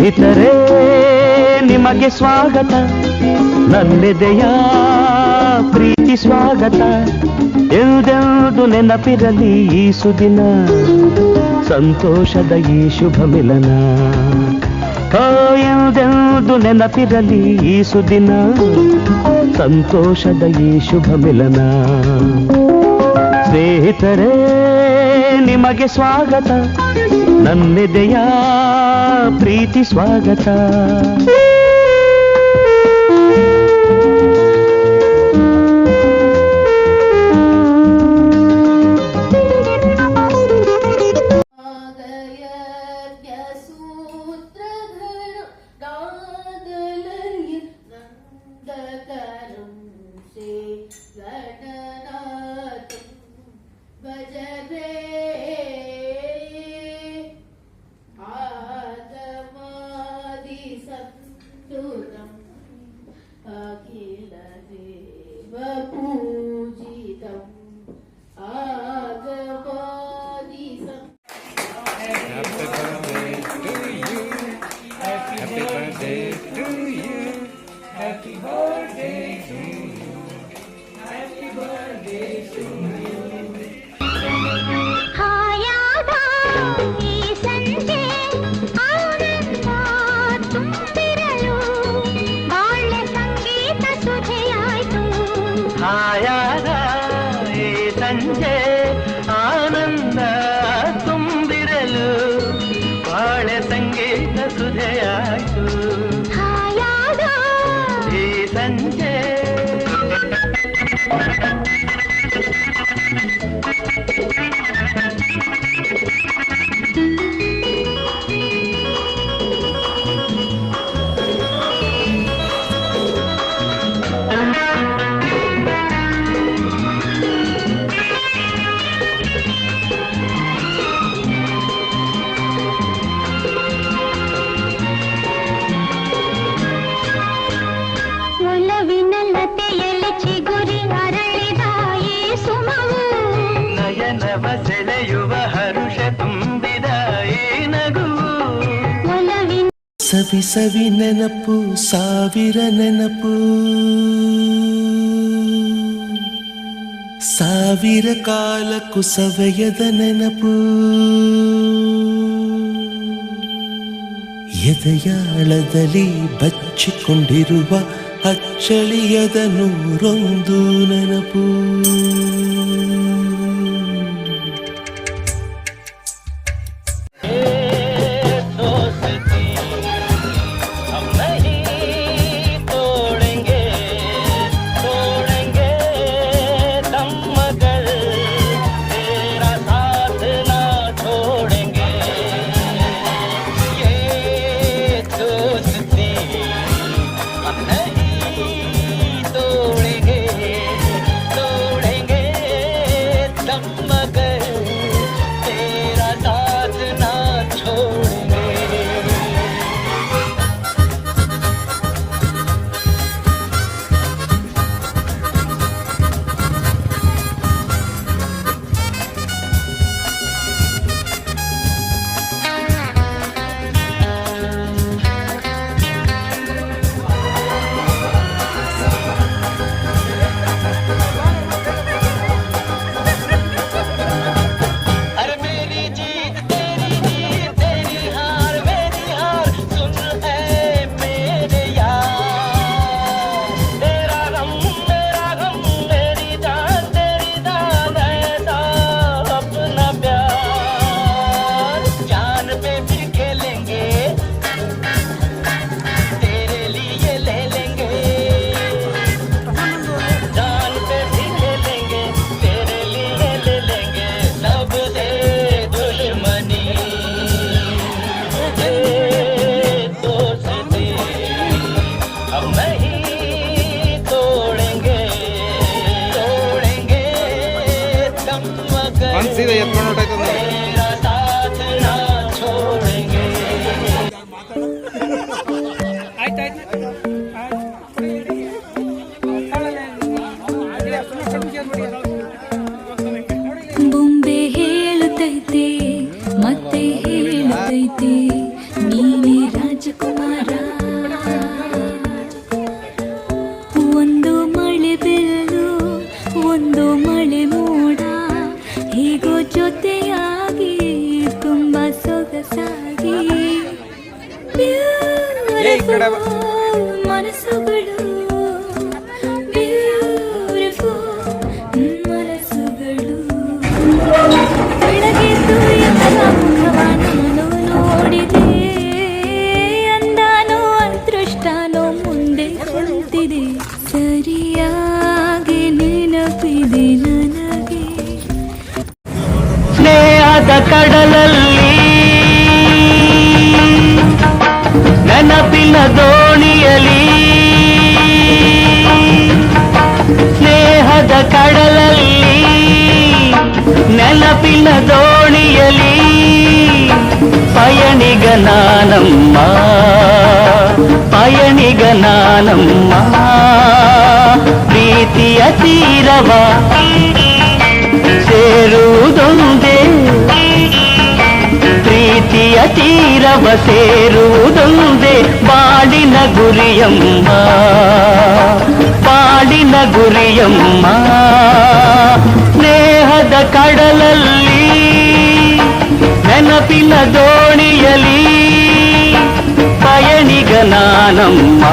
ಸ್ನೇಹಿತರೇ ನಿಮಗೆ ಸ್ವಾಗತ, ನನ್ನೆದೆಯ ಪ್ರೀತಿ ಸ್ವಾಗತ. ಎಂದೆಂದು ನೆನಪಿರಲಿ ಈ ಸುದಿನ, ಸಂತೋಷದ ಈ ಶುಭ ಮಿಲನ. ಎಂದೆಂದು ನೆನಪಿರಲಿ ಈ ಸುದಿನ, ಸಂತೋಷದ ಈ ಶುಭ ಮಿಲನ. ಸ್ನೇಹಿತರೇ ನಿಮಗೆ ಸ್ವಾಗತ, ನನ್ನೆದೆಯ ಪ್ರೀತಿ ಸ್ವಾಗತ. ಸಂಜೆ ಆನಂದ ತುಂಬಿರಲು ಬಾಳೆ ಸಂಗೀತ ಸುಧೆಯಾಯಿತು. ಈ ಸಂಜೆ ಸೆಳೆಯುವ ಹರುಷ ತುಂಬಿದ ಈ ನಗುವು. ಸವಿ ಸವಿ ನೆನಪು ಸಾವಿರ ನೆನಪು, ಸಾವಿರ ಕಾಲಕ್ಕೂ ಸವೆಯದ ನೆನಪು. ಎದೆಯಾಳದಲ್ಲಿ ಬಚ್ಚಿಕೊಂಡಿರುವ ಅಚ್ಚಳಿಯದ ನೂರೊಂದು ನೆನಪು. ಸೀದಾ ಎತ್ಕೊಂಡು ಹೊರಟಾಯ್ತು. ಬೊಂಬೆ ಹೇಳುತ್ತೈತೆ ಮತ್ತೆ ಹೇಳುತ್ತೈತೆ ನೀನೇ ರಾಜ ಈ ಕಡೆ ಮನಸ್ಸುಗಳು ಮನಸ್ಸುಗಳು ಬೆಳಗೆದ್ದು ಎದ್ದಲ ಮುಖವ ನಾನು ನೋಡಿದೆ ಅಂದಾನೋ ಅದೃಷ್ಟನೋ ಮುಂದೆ ಕುಳಿತಿದೆ ಸರಿಯಾಗಿ ನೆನಪಿದೆ ನನಗೆ ಸ್ನೇಹದ ಕಡಲಲ್ಲಿ ನೆನಪಿನ ದೋಣಿಯಲಿ ಸ್ನೇಹದ ಕಡಲಲ್ಲಿ ನೆನಪಿನ ದೋಣಿಯಲಿ ಪಯಣಿಗ ನಾನಮ್ಮ ಪಯಣಿಗ ನಾನಮ್ಮ ಪ್ರೀತಿಯ ತೀರವ ಸೇರುವುದೊಂದೇ ಪ್ರೀತಿಯ ತೀರವ ಸೇರುವುದೊಂದೇ ಬಾಳಿನ ಗುರಿಯಮ್ಮ ಬಾಳಿನ ಗುರಿಯಮ್ಮ ಸ್ನೇಹದ ಕಡಲಲ್ಲಿ ನೆನಪಿನ ದೋಣಿಯಲಿ ಪಯಣಿಗ ನಾನಮ್ಮ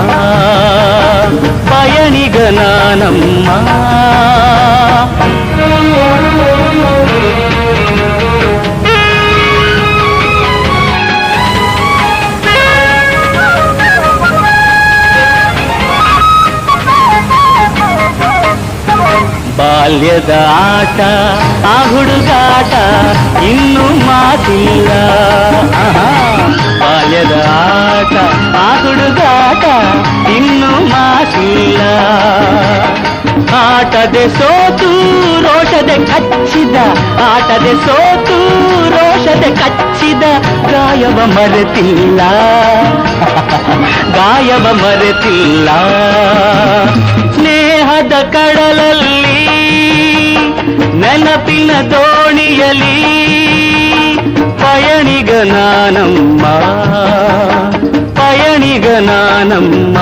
ಪಯಣಿಗ ನಾನಮ್ಮ ಬಾಲ್ಯದ ಆಟ ಆ ಹುಡುಗಾಟ ಇನ್ನೂ ಮಾತಿಲ್ಲ ಬಾಲ್ಯದ ಆಟ ಆ ಹುಡುಗಾಟ ಇನ್ನೂ ಮಾತಿಲ್ಲ ಆಟದೆ ಸೋತು ರೋಷದೆ ಕಚ್ಚಿದ ಆಟದೆ ಸೋತು ರೋಷದೆ ಕಚ್ಚಿದ ಗಾಯವ ಮರೆತಿಲ್ಲ ಗಾಯವ ಮರೆತಿಲ್ಲ ಸ್ನೇಹದ ಕಡಲಲ್ಲಿ ನೆನಪಿನ ದೋಣಿಯಲಿ ಪಯಣಿಗ ನಾನಮ್ಮ ಪಯಣಿಗ ನಾನಮ್ಮ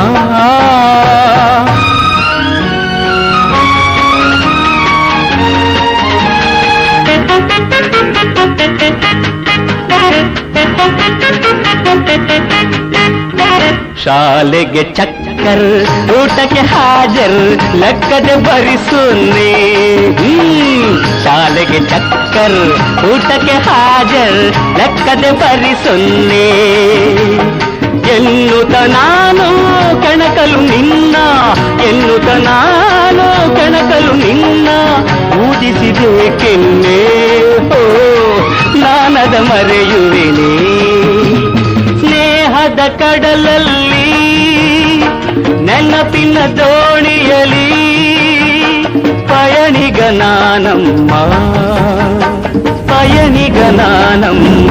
ಶಾಲೆಗೆ ಚಕ್ಕರ್ ಊಟಕ್ಕೆ ಹಾಜರ್ ಲೆಕ್ಕದೆ ಭರಿಸುನ್ನಿ ಶಾಲೆಗೆ ಚಕ್ಕರ್ ಊಟಕ್ಕೆ ಹಾಜರ್ ಲೆಕ್ಕದೆ ಭರಿಸುನ್ನಿ ಎನ್ನುತ್ತ ನಾನು ಕಣಕಲು ನಿನ್ನ ಎನ್ನುತ್ತ ನಾನು ಕಣಕಲು ನಿನ್ನ ಊದಿಸಿಬೇಕೆನ್ನೇ ಓ ನಾನದ ಮರೆಯುವೆನೇ ಸ್ನೇಹದ ಕಡಲಲ್ಲಿ ನೆನಪಿನ ದೋಣಿಯಲಿ ಪಯಣಿಗ ನಾನಮ್ಮ ಪಯಣಿಗ ನಾನಮ್ಮ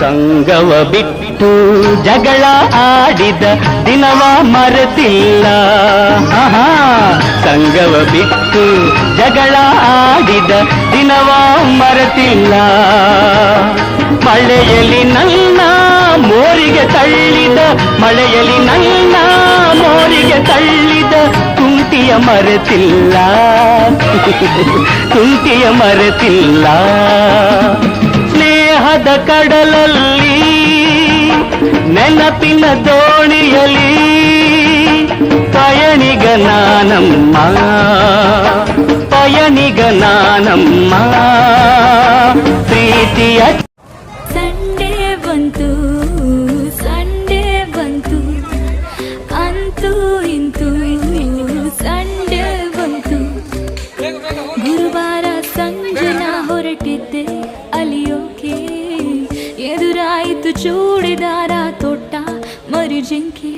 ಸಂಗವ ಬಿಟ್ಟು ಜಗಳ ಆಡಿದ ದಿನವ ಮರೆತಿಲ್ಲ ಸಂಗವ ಬಿಟ್ಟು ಜಗಳ ಆಡಿದ ದಿನವ ಮರೆತಿಲ್ಲ ಮಳೆಯಲ್ಲಿ ನನ್ನ ಮೋರಿಗೆ ತಳ್ಳಿದ ಮಳೆಯಲ್ಲಿ ನನ್ನ ಮೋರಿಗೆ ತಳ್ಳಿದ ತುಂಟಿಯ ಮರೆತಿಲ್ಲ ತುಂಟಿಯ ಮರೆತಿಲ್ಲ ಸ್ನೇಹದ ಕಡಲಲ್ಲಿ ನೆನಪಿನ ದೋಣಿಯಲಿ ಪಯಣಿಗ ನಾನಮ್ಮ ಪಯಣಿಗ ನಾನಮ್ಮ ಪ್ರೀತಿಯ ಸಂಡೇ ಬಂತು ಸಂಡೇ ಬಂತು ಅಂತೂ ಇಂತೂ ಸಂಡೇ ಬಂತು ಗುರುವಾರ ಸಂಜೆನ ಹೊರಟಿದ್ದೆ ಅಲಿಯೋಕೆ ಎದುರಾಯಿತು ಚೂಡಿದಾರ ತೊಟ್ಟ ಮರಿಜಿಂಕೆ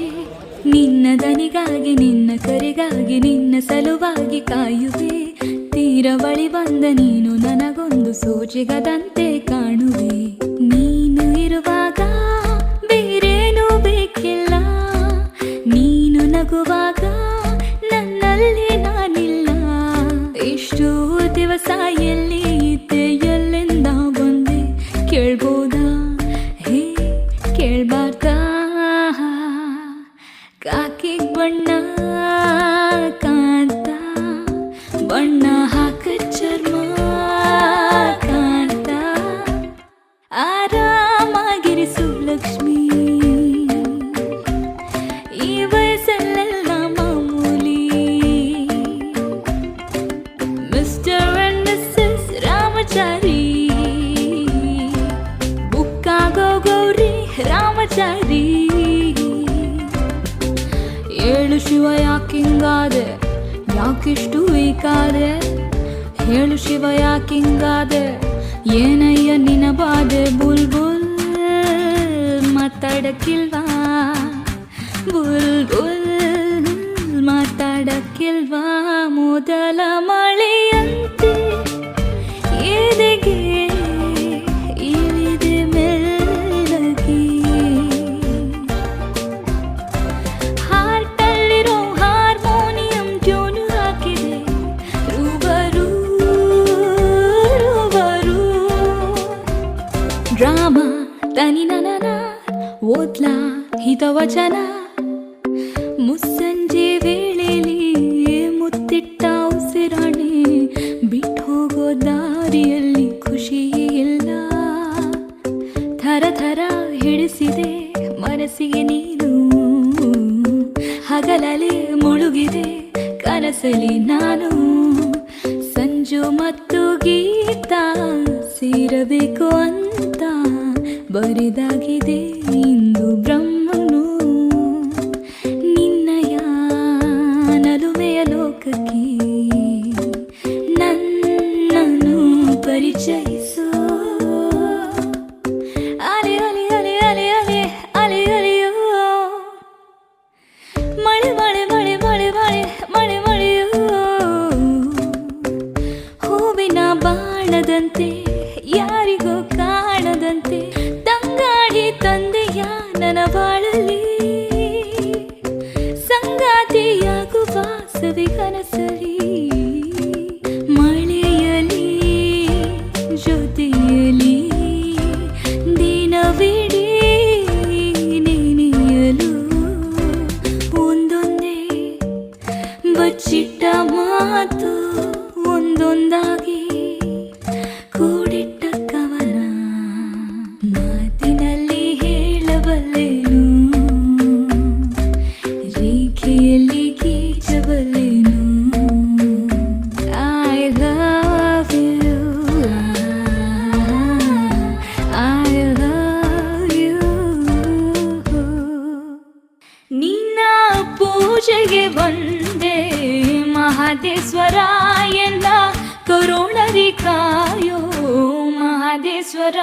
ನಿನ್ನ ದನಿಗಾಗಿ ನಿನ್ನ ಕರೆಗಾಗಿ ನಿನ್ನ ಸಲುವಾಗಿ ಕಾಯುವೆ ತೀರ ಬಳಿ ಬಂದ ನೀನು ನನಗೊಂದು ಸೋಜಿಗದಂತೆ ಕಾಣುವೆ ನೀನು ಇರುವಾಗ ಬೇರೇನೂ ಬೇಕಿಲ್ಲ ನೀನು ನಗುವಾಗ ನನ್ನಲ್ಲಿ ನಾನಿಲ್ಲ ಎಷ್ಟು ದಿವಸ ಎಲ್ಲಿ ಇದ್ದೆ ಎಲ್ಲಿಂದ ಬಂದೆ ಕೇಳ್ಬೋದಾ ಹೇ ಕೇಳ್ಬಾರ್ದಾ ಬಣ್ಣ ಕಾಂತ ಬಣ್ಣ ಹಾಕ ಚರ್ಮ ಕಾಂತ ಆರಾಮಾಗಿರಿಸು ಲಕ್ಷ್ಮಿ ಈ ವಯಸ್ಸಲ್ಲೆಲ್ಲ ಮಾಮೂಲಿ ಮಿಸ್ಟರ್ ಅಂಡ್ ಮಿಸ್ಸಸ್ ರಾಮಚಾರಿ ಬುಕ್ಕಾಗೋ ಗೌರಿ ರಾಮಚಾರಿ ಹೇಳು ಶಿವ ಯಾಕಿಂಗಾದೆ ಯಾಕಿಷ್ಟು ವೀಕಾದೆ ಹೇಳು ಶಿವ ಯಾಕಿಂಗಾದೆ ಏನಯ್ಯ ನಿನ ಬಾದೆ ಬುಲ್ ಬುಲ್ ಮಾತಾಡಕ್ಕಿಲ್ವಾ ಬುಲ್ ಬುಲ್ ಮಾತಾಡಕ್ಕಿಲ್ವಾ ಮೊದಲ ಮಳೆಯಂತೆ ಎದೆಗೆ ಇಳಿದೆ ಮೆಲ್ಲಗೆ ಹಾರ್ಟಲ್ಲಿರೋ ಹಾರ್ಮೋನಿಯಂ ಟ್ಯೂನು ಹಾಕಿದೆ ರೂಬರು ರೂಬರು ಡ್ರಾಮಾ ತನಿ ನನನ ಓದ್ಲಾ ಹಿತವಚನ ಮುಸ್ಸಂಜೆ ವೇಳೆಲಿ ಮುತ್ತಿಟ್ಟ ಉಸಿರಾಣೆ ಬಿಟ್ಟು ಹೋಗೋ ದಾರಿಯಲ್ಲಿ ಖುಷಿ ಇಲ್ಲ ಥರ ಥರ ಹಿಡಿಸಿದೆ ಮನಸ್ಸಿಗೆ ನೀನು ಹಗಲಲ್ಲಿ ಮುಳುಗಿದೆ ಕನಸಲಿ ನಾನು ಸಂಜು ಮತ್ತು ಗೀತ ಸೇರಬೇಕು ಅಂತ ಬರಿದಾಗಿದೆ ಇಂದು ಬ್ರಹ್ಮನು ನಿನ್ನಯ ನಲುಮೆಯ ಲೋಕಕ್ಕೆ ನನ್ನನ್ನು ಪರಿಚಯಿಸು ಅಲೆ ಅಲೆ ಅಲೆ ಅಲೆ ಅಲೆ ಅಲೆ ಅಲೆಯೋ ಮಳೆ ಮಳೆ ಮಳೆ ಮಳೆ ಮಳೆ ಮಳೆ ಮಳೆಯೋ ಹೂವಿನ ಬಾಣದಂತೆ ಯಾರಿಗೂ ಕಾಣದಂತೆ ತಂಗಾಡಿ ತಂದೆಯ ನನ್ನ ಬಾಳಲಿ ಸಂಗಾತಿಯಾಗುವ ಸವಿ ಕನಸಲಿ ಮಳೆಯಲಿ ಜೊತೆಯಲಿ ದಿನವಿಡೀ ನೆನೆಯಲು ಒಂದೊಂದೇ ಬಚ್ಚಿಟ್ಟ ಮಾತು ಒಂದೊಂದಾಗಿ ಕೂಡಿಟ್ಟ ಕವನ ಮಾತಿನಲ್ಲಿ ಹೇಳಬಲ್ಲೆನು ರೇಖೆಯಲ್ಲಿ ಗೀಚಬಲ್ಲೆನು I love you I love you ನಿನ್ನ ಪೂಜೆಗೆ ಬಂದೆ ಮಹದೇಶ್ವರ ಎನ್ನ ಕರುಣರಿ ಕಾಯೋ ಮಹದೇಶ್ವರ